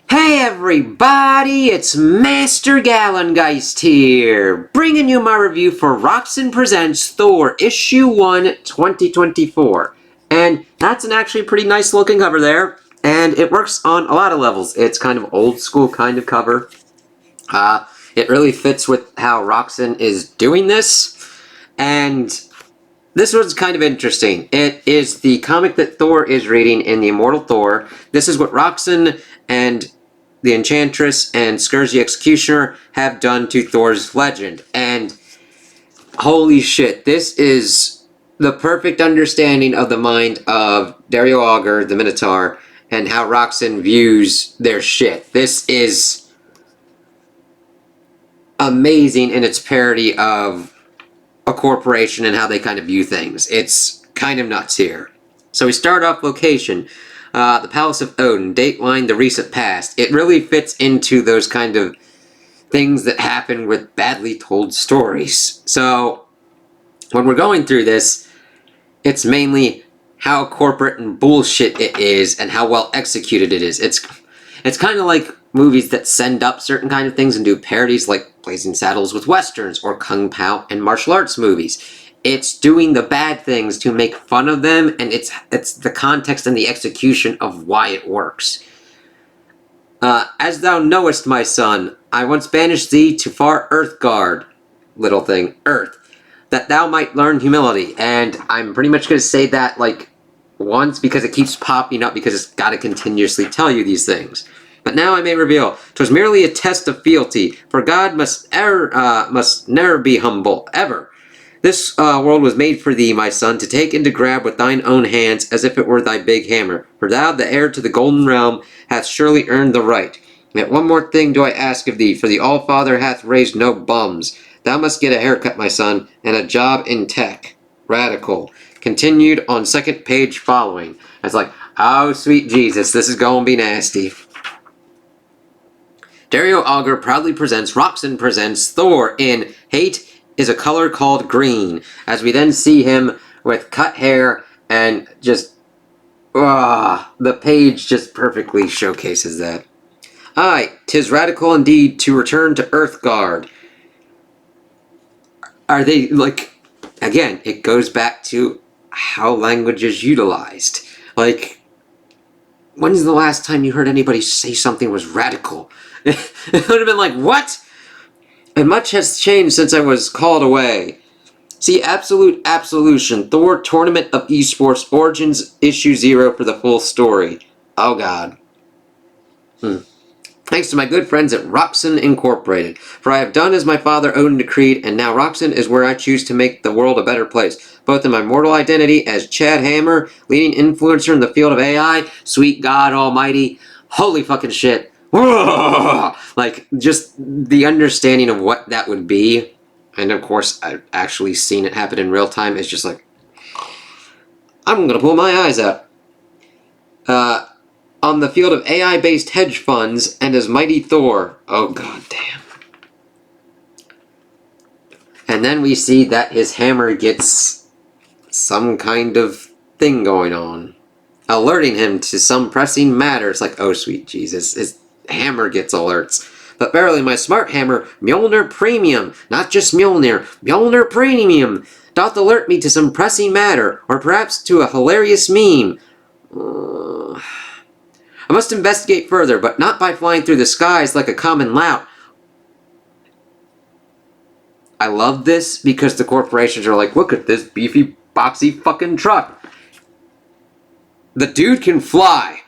Hey everybody, it's Master Gallengeist here, bringing you my review for Roxxon Presents Thor Issue 1 2024. And that's an actually pretty nice looking cover there, and it works on a lot of levels. It's kind of old school kind of cover. It really fits with how Roxxon is doing this, and this one's kind of interesting. It is the comic that Thor is reading in the Immortal Thor. This is what Roxxon and the Enchantress and Scourge the Executioner have done to Thor's legend. And holy shit, this is the perfect understanding of the mind of Dario Augur, the Minotaur, and how Roxxon views their shit. This is amazing in its parody of a corporation and how they kind of view things. It's kind of nuts here. So we start off location. The Palace of Odin, dateline the recent past. It really fits into those kind of things that happen with badly told stories. So, when we're going through this, it's mainly how corporate and bullshit it is and how well executed it is. It's kind of like movies that send up certain kind of things and do parodies like Blazing Saddles with Westerns or Kung Pao and martial arts movies. It's doing the bad things to make fun of them, and it's the context and the execution of why it works. As thou knowest, my son, I once banished thee to far Earthgard, little thing, Earth, that thou might learn humility. And I'm pretty much going to say that, like, once, because it keeps popping up, because it's got to continuously tell you these things. But now I may reveal, 'twas merely a test of fealty, for God must ne'er be humble, ever. This world was made for thee, my son, to take and to grab with thine own hands, as if it were thy big hammer. For thou, the heir to the golden realm, hath surely earned the right. Yet one more thing do I ask of thee, for the All-Father hath raised no bums. Thou must get a haircut, my son, and a job in tech. Radical. Continued on second page following. It's like, oh, sweet Jesus, this is gonna be nasty. Dario Augur proudly presents Roxxon Presents Thor in Hate is a color called green, as we then see him with cut hair and just the page just perfectly showcases that. Aye, 'tis radical indeed to return to Earthgard. Are they, like, again, it goes back to how language is utilized. Like, when's the last time you heard anybody say something was radical? It would have been like, what? And much has changed since I was called away. See Absolute Absolution, Thor Tournament of Esports, Origins, Issue 0 for the full story. Oh god. Thanks to my good friends at Roxxon Incorporated. For I have done as my father Odin decreed, and now Roxxon is where I choose to make the world a better place. Both in my mortal identity as Chad Hammer, leading influencer in the field of AI, sweet God almighty, holy fucking shit. Like, just the understanding of what that would be, and of course I've actually seen it happen in real time, is just like, I'm gonna pull my eyes out. On the field of AI-based hedge funds and as Mighty Thor. Oh god damn. And then we see that his hammer gets some kind of thing going on, alerting him to some pressing matter. It's like, oh sweet Jesus, his hammer gets alerts. But verily, my smart hammer, Mjolnir Premium, not just Mjolnir, Mjolnir Premium, doth alert me to some pressing matter, or perhaps to a hilarious meme. I must investigate further, but not by flying through the skies like a common lout. I love this because the corporations are like, look at this beefy, boxy fucking truck. The dude can fly.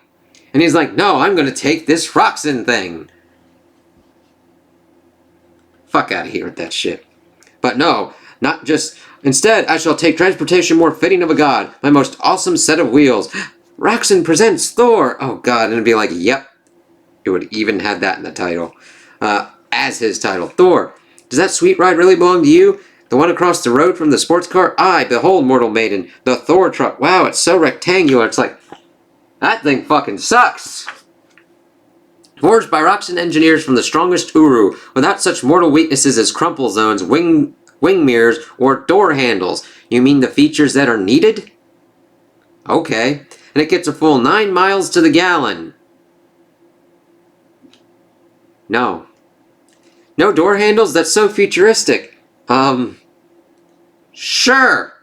And he's like, no, I'm going to take this Roxxon thing. Fuck out of here with that shit. But no, not just... Instead, I shall take transportation more fitting of a god, my most awesome set of wheels. Roxxon presents Thor. Oh god, and it'd be like, yep. It would even have that in the title. As his title. Thor. Does that sweet ride really belong to you? The one across the road from the sports car? Aye, behold, mortal maiden. The Thor truck. Wow, it's so rectangular. It's like, that thing fucking sucks. Forged by Roxxon engineers from the strongest Uru, without such mortal weaknesses as crumple zones, wing mirrors, or door handles. You mean the features that are needed? Okay. And it gets a full 9 miles to the gallon. No. No door handles? That's so futuristic. Sure.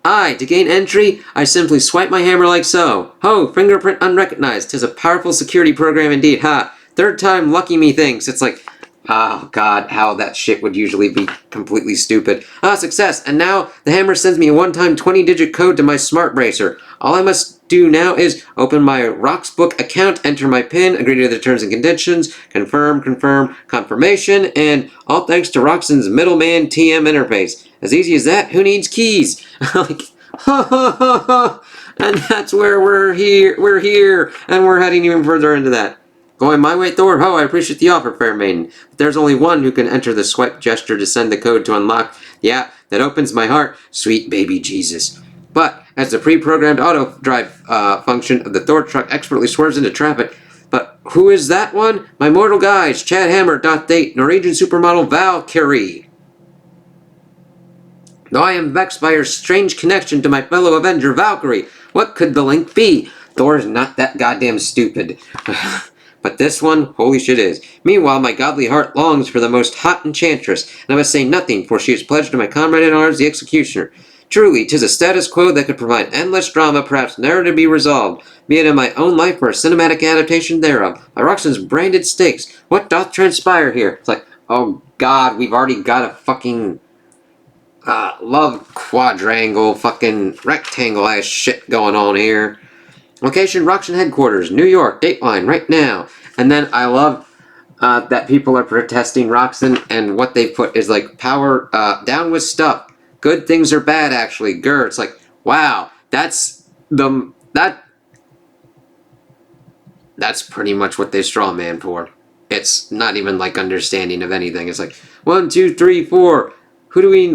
To gain entry, I simply swipe my hammer like so. Ho, fingerprint unrecognized. 'Tis a powerful security program indeed. Ha. Third time lucky me thinks. It's like, oh god, how that shit would usually be completely stupid. Success. And now the hammer sends me a one-time 20-digit code to my smart bracer. All I must do now is open my Roxbook account, enter my PIN, agree to the terms and conditions, confirm, confirmation, and all thanks to Roxxon's middleman TM interface. As easy as that, who needs keys? Like, and that's where we're here, and we're heading even further into that. Going my way, Thor? I appreciate the offer, fair maiden. But there's only one who can enter the swipe gesture to send the code to unlock the app that opens my heart, sweet baby Jesus. But as the pre-programmed auto drive function of the Thor truck expertly swerves into traffic, but who is that one? My mortal guise, Chad Hammer, date, Norwegian supermodel Valkyrie. Though I am vexed by your strange connection to my fellow Avenger Valkyrie, what could the link be? Thor is not that goddamn stupid. But this one, holy shit is. Meanwhile, my godly heart longs for the most hot enchantress, and I must say nothing, for she is pledged to my comrade in arms, the Executioner. Truly, 'tis a status quo that could provide endless drama, perhaps never to be resolved, be it in my own life or a cinematic adaptation thereof. By Roxxon's branded stakes, what doth transpire here? It's like, oh god, we've already got a fucking love quadrangle, fucking rectangle ass shit going on here. Location, Roxxon headquarters, New York, dateline, right now. And then I love that people are protesting Roxxon, and what they put is like, power, down with stuff. Good things are bad, actually. Grr. It's like, wow, that's pretty much what they straw man for. It's not even like understanding of anything. It's like, 1, 2, 3, 4. Who do we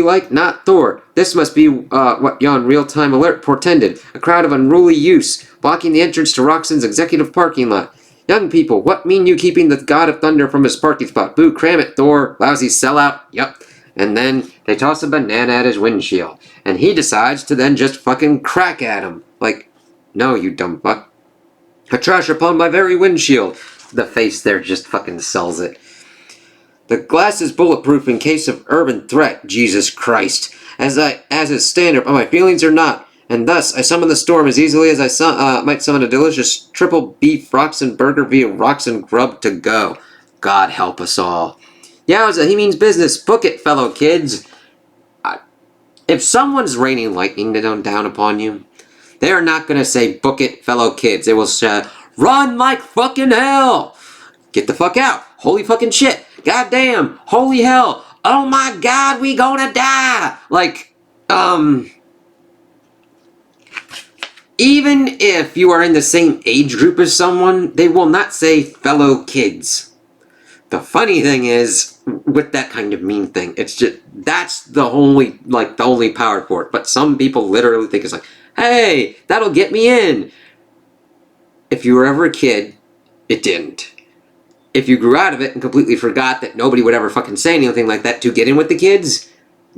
like? Not Thor. This must be what yon real-time alert portended. A crowd of unruly youths, blocking the entrance to Roxxon's executive parking lot. Young people, what mean you keeping the god of thunder from his parking spot? Boo, cram it, Thor. Lousy sellout. Yup. And then they toss a banana at his windshield. And he decides to then just fucking crack at him. Like, no, you dumb fuck. A trash upon my very windshield. The face there just fucking sells it. The glass is bulletproof in case of urban threat, Jesus Christ. As is standard, but my feelings are not. And thus, I summon the storm as easily as I might summon a delicious triple beef Roxxon burger via Roxxon grub to go. God help us all. Yowza, he means business. Book it, fellow kids. If someone's raining lightning down upon you, they are not going to say, book it, fellow kids. They will say, run like fucking hell. Get the fuck out. Holy fucking shit. Goddamn. Holy hell. Oh my god, we gonna die. Like, even if you are in the same age group as someone, they will not say fellow kids. The funny thing is, with that kind of mean thing, it's just, that's the only power for it. But some people literally think it's like, hey, that'll get me in. If you were ever a kid, it didn't. If you grew out of it and completely forgot that nobody would ever fucking say anything like that to get in with the kids,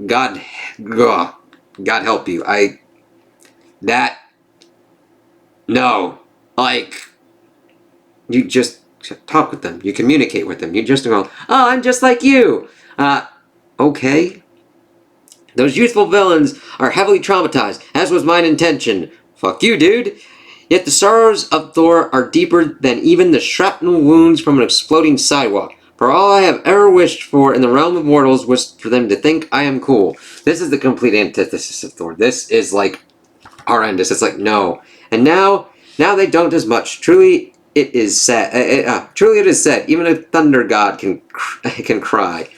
God help you. No. Like, you just talk with them. You communicate with them. You just go, oh, I'm just like you. Okay. Those youthful villains are heavily traumatized, as was mine intention. Fuck you, dude. Yet the sorrows of Thor are deeper than even the shrapnel wounds from an exploding sidewalk. For all I have ever wished for in the realm of mortals was for them to think I am cool. This is the complete antithesis of Thor. This is like horrendous. It's like, no. And now they don't as much. Truly it is sad. Truly it is sad. Even a thunder god can cry.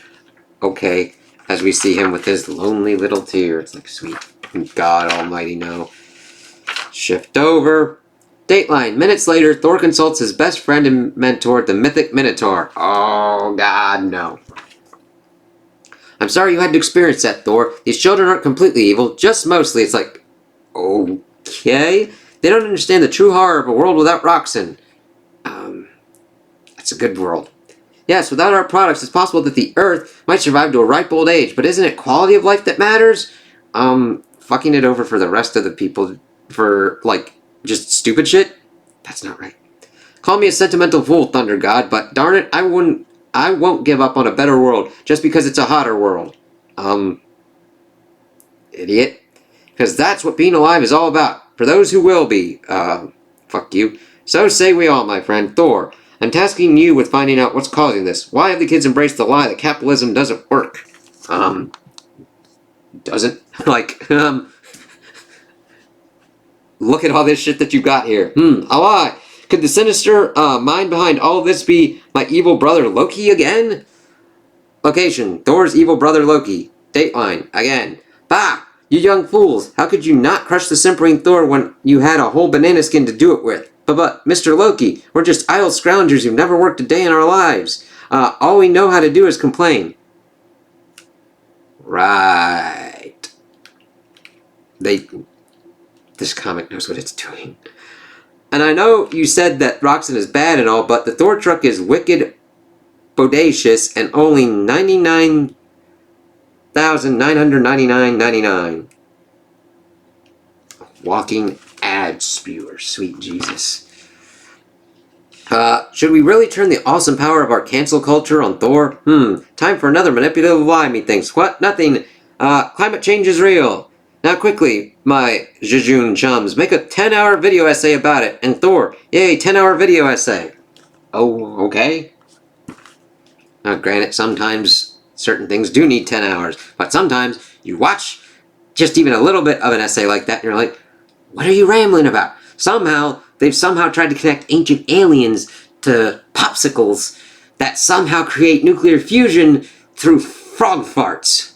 Okay. As we see him with his lonely little tear. It's like, sweet God almighty, no. Shift over. Dateline. Minutes later, Thor consults his best friend and mentor, the mythic Minotaur. Oh, God, no. I'm sorry you had to experience that, Thor. These children aren't completely evil, just mostly. It's like, okay. They don't understand the true horror of a world without Roxxon. It's a good world. Yes, without our products, it's possible that the Earth might survive to a ripe old age, but isn't it quality of life that matters? Fucking it over for the rest of the people for, like, just stupid shit? That's not right. Call me a sentimental fool, Thunder God, but darn it, I won't give up on a better world just because it's a hotter world. Idiot. Because that's what being alive is all about. For those who will be. Fuck you. So say we all, my friend. Thor, I'm tasking you with finding out what's causing this. Why have the kids embraced the lie that capitalism doesn't work? Doesn't? Look at all this shit that you got here. A lie. Could the sinister mind behind all this be my evil brother Loki again? Location, Thor's evil brother Loki. Dateline, again. Bah! You young fools, how could you not crush the simpering Thor when you had a whole banana skin to do it with? But, Mr. Loki, we're just idle scroungers who've never worked a day in our lives. All we know how to do is complain. Right. This comic knows what it's doing. And I know you said that Roxxon is bad and all, but the Thor truck is wicked, bodacious, and only $99,999.99. Walking ad spewer, sweet Jesus. Should we really turn the awesome power of our cancel culture on Thor? Time for another manipulative lie, methinks. What? Nothing. Climate change is real. Now quickly, my Jejun chums, make a 10-hour video essay about it. And Thor, yay, 10-hour video essay. Oh, okay. Now, granted, sometimes certain things do need 10 hours, but sometimes you watch just even a little bit of an essay like that, and you're like, what are you rambling about? They've somehow tried to connect ancient aliens to popsicles that somehow create nuclear fusion through frog farts.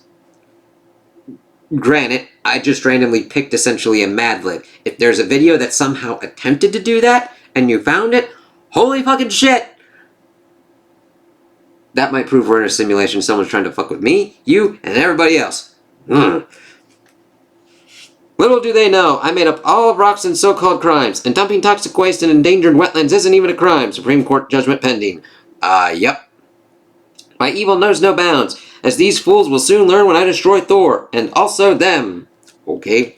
Granted, I just randomly picked essentially a Mad Lib. If there's a video that somehow attempted to do that, and you found it, holy fucking shit! That might prove we're in a simulation. Someone's trying to fuck with me, you, and everybody else. Little do they know, I made up all of Roxxon's so-called crimes, and dumping toxic waste in endangered wetlands isn't even a crime. Supreme Court judgment pending. Yep. My evil knows no bounds, as these fools will soon learn when I destroy Thor, and also them. Okay.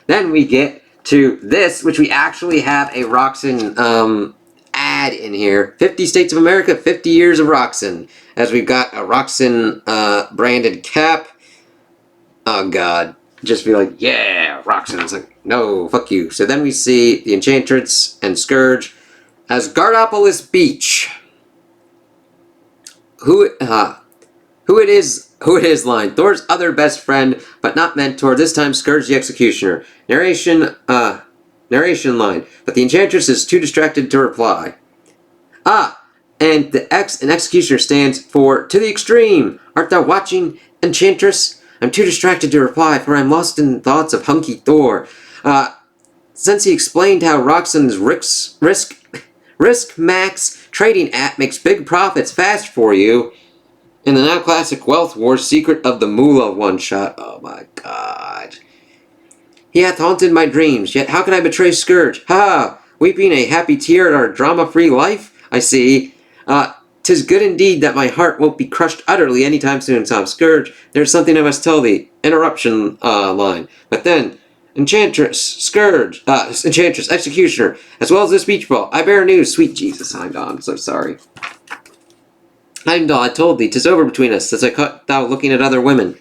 Then we get to this, which we actually have a Roxxon, ad in here. 50 states of America, 50 years of Roxxon. As we've got a Roxxon branded cap. Oh god. Just be like, yeah, Roxxon. It's like, no, fuck you. So then we see the Enchantress and Scourge as Gardopolis Beach. Who it is line. Thor's other best friend, but not mentor, this time Scourge the Executioner. Narration line. But the Enchantress is too distracted to reply. And the X in Executioner stands for to the extreme. Art thou watching, Enchantress? I'm too distracted to reply, for I'm lost in thoughts of hunky Thor. Since he explained how Roxxon's Risk Max trading app makes big profits fast for you, in the now classic Wealth Wars Secret of the Moolah one-shot. Oh my god. He hath haunted my dreams, yet how can I betray Scourge? Ha! Weeping a happy tear at our drama-free life? I see. 'Tis good indeed that my heart won't be crushed utterly anytime soon, Tom Scourge. There's something I must tell thee. Interruption line. But then, Enchantress, Scourge, Enchantress, Executioner, as well as this beach ball. I bear news, sweet Jesus, Heimdall, I'm so sorry. Heimdall, I told thee, 'tis over between us, as I caught thou looking at other women.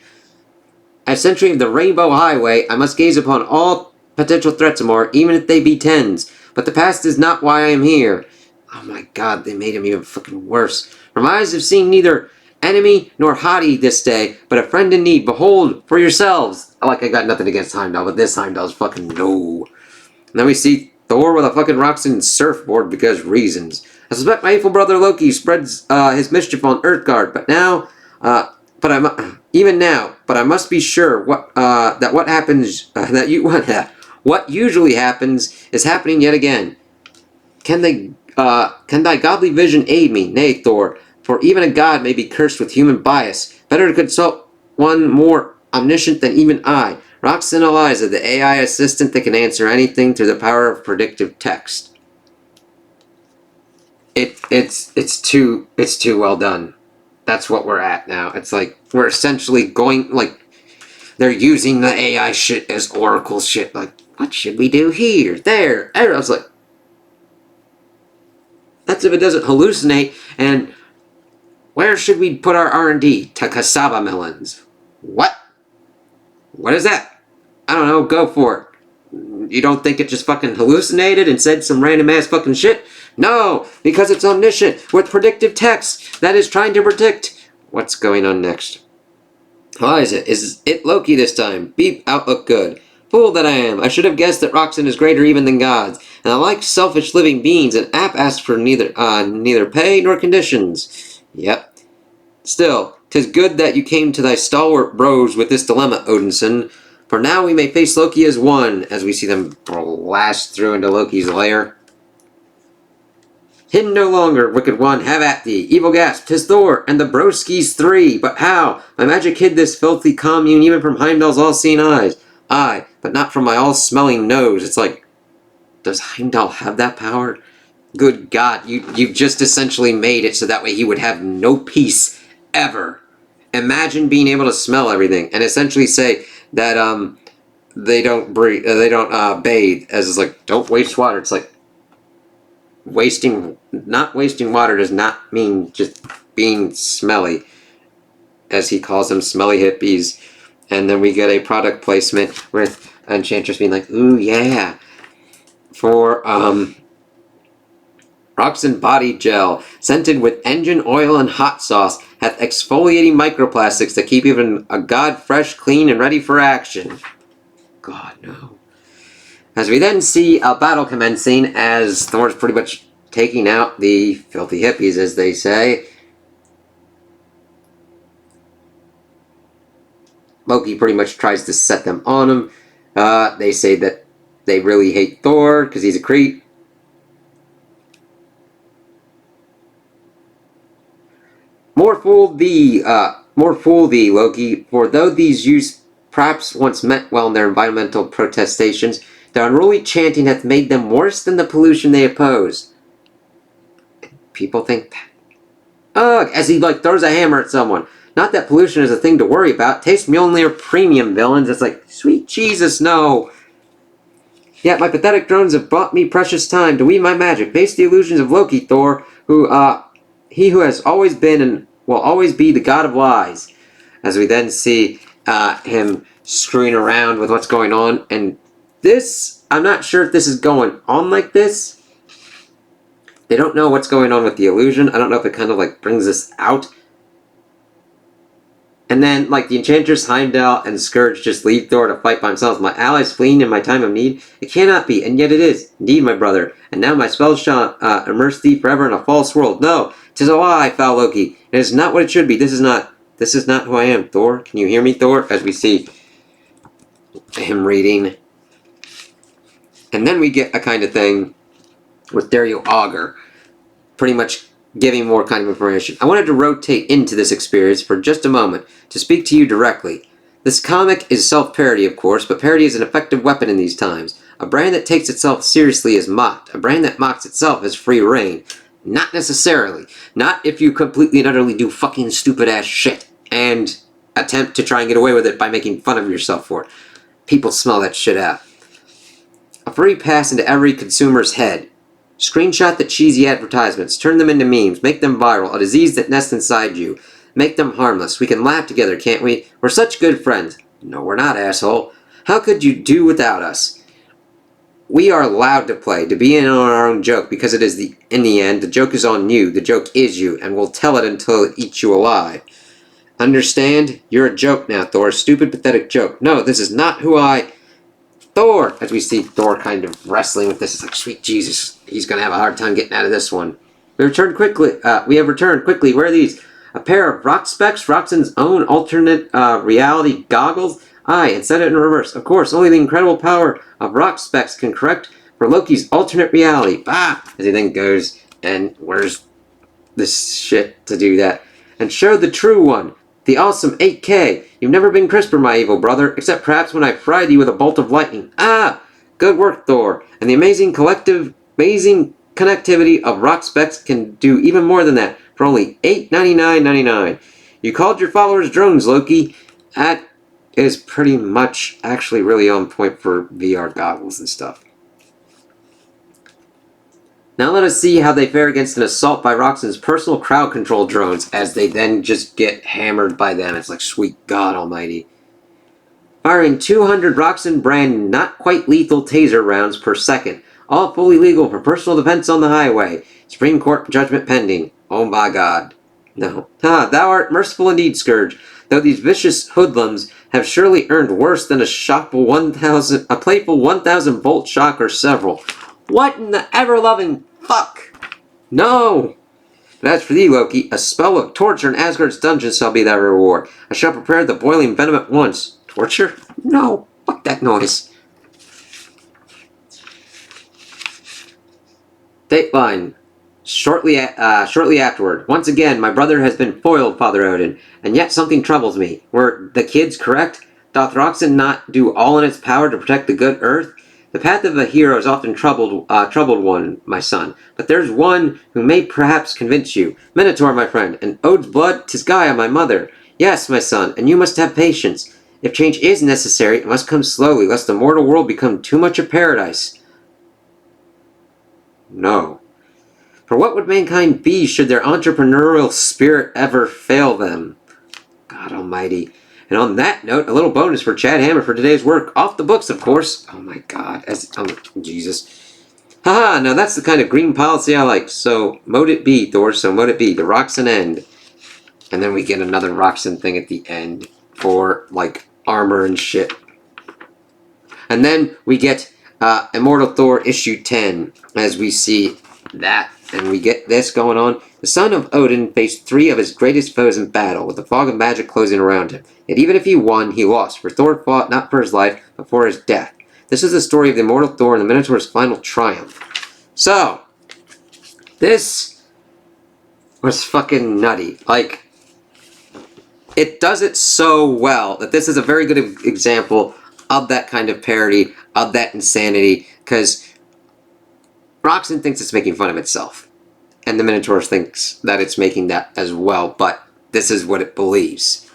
As sentry of the Rainbow Highway, I must gaze upon all potential threats of more, even if they be tens. But the past is not why I am here. Oh my god, they made him even fucking worse. For my eyes have seen neither enemy nor hottie this day, but a friend in need. Behold, for yourselves. Like, I got nothing against Heimdall, but this Heimdall's fucking no. And then we see Thor with a fucking Roxxon surfboard because reasons. I suspect my evil brother Loki spreads his mischief on Earthguard, but now, but I must be sure what what usually happens is happening yet again. Can thy godly vision aid me? Nay, Thor, for even a god may be cursed with human bias. Better to consult one more omniscient than even I. Roxxon Eliza, the AI assistant that can answer anything through the power of predictive text. It's too well done. That's what we're at now. It's like we're essentially going like they're using the AI shit as Oracle shit. Like, what should we do here? There. I was like, That's if it doesn't hallucinate. And where should we put our R&D? To cassava melons. What? What is that? I don't know, go for it. You don't think it just fucking hallucinated and said some random ass fucking shit? No, because it's omniscient with predictive text that is trying to predict what's going on next. Why is it? Is it Loki this time? Beep, outlook good. Fool that I am. I should have guessed that Roxxon is greater even than gods. And I like selfish living beings, and app asks for neither pay nor conditions. Yep. Still, 'tis good that you came to thy stalwart bros with this dilemma, Odinson. For now we may face Loki as one, as we see them blast through into Loki's lair. Hidden no longer, wicked one, have at thee. Evil gasp, 'tis Thor, and the broskies three. But how? My magic hid this filthy commune even from Heimdall's all-seeing eyes. Aye, but not from my all-smelling nose. It's like, does Heimdall have that power? Good God, you've just essentially made it so that way he would have no peace ever. Imagine being able to smell everything and essentially say that they don't breathe, they don't bathe, as it's like, don't waste water. It's like not wasting water does not mean just being smelly, as he calls them, smelly hippies. And then we get a product placement with Enchantress being like, ooh yeah, for Roxxon body gel, scented with engine oil and hot sauce, hath exfoliating microplastics to keep even a god fresh, clean, and ready for action. God, no. As we then see a battle commencing, as Thor's pretty much taking out the filthy hippies, as they say. Loki pretty much tries to set them on him. They say that they really hate Thor because he's a creep. More fool thee, Loki, for though these youths perhaps once meant well in their environmental protestations, their unruly chanting hath made them worse than the pollution they oppose. People think that. Ugh, as he throws a hammer at someone. Not that pollution is a thing to worry about. Taste Mjolnir premium villains. It's like, sweet Jesus, no. Yet my pathetic drones have bought me precious time to weave my magic. Face the illusions of Loki, Thor, he who has always been and will always be the god of lies. As we then see him screwing around with what's going on. And this, I'm not sure if this is going on like this. They don't know what's going on with the illusion. I don't know if it kind of brings this out. And then, the Enchantress, Heimdall, and Scourge just leave Thor to fight by himself. My allies fleeing in my time of need? It cannot be, and yet it is. Indeed, my brother. And now my spells shall immerse thee forever in a false world. No, 'tis a lie, foul Loki. It is not what it should be. This is not who I am, Thor. Can you hear me, Thor? As we see him reading. And then we get a kind of thing with Dario Augur. Pretty much giving more kind of information. I wanted to rotate into this experience for just a moment to speak to you directly. This comic is self-parody, of course, but parody is an effective weapon in these times. A brand that takes itself seriously is mocked. A brand that mocks itself has free reign. Not necessarily. Not if you completely and utterly do fucking stupid-ass shit and attempt to try and get away with it by making fun of yourself for it. People smell that shit out. A free pass into every consumer's head. Screenshot the cheesy advertisements, turn them into memes, make them viral, a disease that nests inside you. Make them harmless. We can laugh together, can't we? We're such good friends. No, we're not, asshole. How could you do without us? We are allowed to play, to be in on our own joke, because it is in the end, the joke is on you, the joke is you, and we'll tell it until it eats you alive. Understand? You're a joke now, Thor. A stupid, pathetic joke. No, this is not who I... Thor! As we see Thor kind of wrestling with this, it's like, sweet Jesus, he's going to have a hard time getting out of this one. We have returned quickly. Where are these? A pair of Roxxpecs, Roxxon's own alternate reality goggles? Aye, and set it in reverse. Of course, only the incredible power of Roxxpecs can correct for Loki's alternate reality. Bah! As he then goes and wears this shit to do that. And show the true one. The awesome 8K. You've never been crisper, my evil brother, except perhaps when I fried you with a bolt of lightning. Ah! Good work, Thor. And the amazing connectivity of Roxxpecs can do even more than that for only $8.99.99. You called your followers drones, Loki. That is pretty much actually really on point for VR goggles and stuff. Now let us see how they fare against an assault by Roxxon's personal crowd control drones, as they then just get hammered by them. It's like, sweet God almighty. Firing 200 Roxxon brand not quite lethal taser rounds per second. All fully legal for personal defense on the highway. Supreme Court judgment pending. Oh my God. No. Thou art merciful indeed, Scourge. Though these vicious hoodlums have surely earned worse than a playful 1,000 volt shock or several. What in the ever-loving fuck? No! But as for thee, Loki, a spell of torture in Asgard's dungeon shall be thy reward. I shall prepare the boiling venom at once. Torture? No. Fuck that noise. Dateline. Shortly afterward. Once again, my brother has been foiled, Father Odin, and yet something troubles me. Were the kids correct? Doth Roxxon not do all in its power to protect the good earth? The path of a hero is often troubled one, my son, but there's one who may perhaps convince you. Minotaur, my friend, and Ode's blood, 'tis Gaia, my mother. Yes, my son, and you must have patience. If change is necessary, it must come slowly, lest the mortal world become too much a paradise. No. For what would mankind be should their entrepreneurial spirit ever fail them? God almighty. And on that note, a little bonus for Chad Hammer for today's work. Off the books, of course. Oh my God. Jesus. Haha, now that's the kind of green policy I like. So, mote it be, Thor. So mote it be. The Roxxon end. And then we get another Roxxon thing at the end for, like, armor and shit. And then we get Immortal Thor issue 10 as we see that. And we get this going on. The son of Odin faced 3 of his greatest foes in battle, with the fog of magic closing around him. Yet even if he won, he lost, for Thor fought not for his life, but for his death. This is the story of the immortal Thor and the Minotaur's final triumph. So, this was fucking nutty. Like, it does it so well that this is a very good example of that kind of parody, of that insanity, because Roxxon thinks it's making fun of itself. And the Minotaur thinks that it's making that as well, but this is what it believes.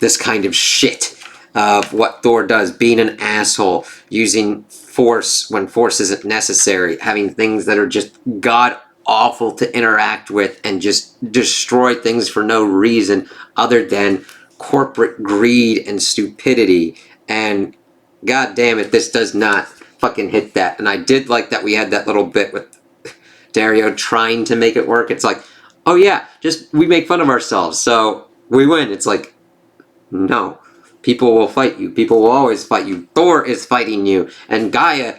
This kind of shit of what Thor does, being an asshole, using force when force isn't necessary, having things that are just god-awful to interact with, and just destroy things for no reason other than corporate greed and stupidity. And god damn it, this does not fucking hit that. And I did like that we had that little bit with Dario trying to make it work. It's like, oh yeah, just we make fun of ourselves, so we win. It's like, no. People will fight you. People will always fight you. Thor is fighting you. And Gaia's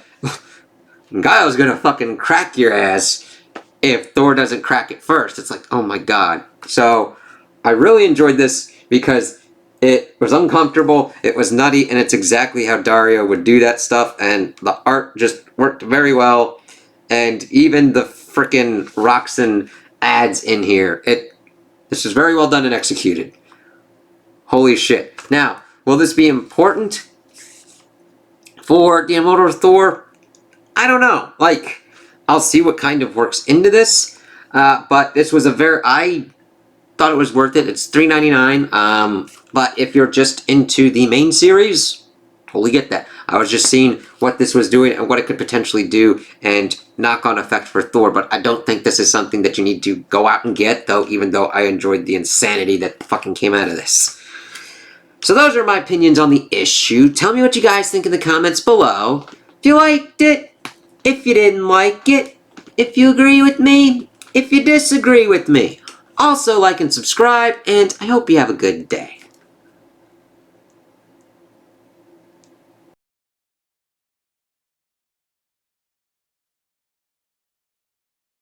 gonna fucking crack your ass if Thor doesn't crack it first. It's like, oh my God. So, I really enjoyed this because it was uncomfortable, it was nutty, and it's exactly how Dario would do that stuff, and the art just worked very well. And even the frickin' Roxxon ads in here. This was very well done and executed. Holy shit. Now, will this be important for the Immortal Thor? I don't know. Like, I'll see what kind of works into this. But this was I thought it was worth it. It's $3.99. But if you're just into the main series, totally get that. I was just seeing what this was doing and what it could potentially do and knock-on effect for Thor, but I don't think this is something that you need to go out and get, though, even though I enjoyed the insanity that fucking came out of this. So those are my opinions on the issue. Tell me what you guys think in the comments below. If you liked it, if you didn't like it, if you agree with me, if you disagree with me. Also like and subscribe, and I hope you have a good day.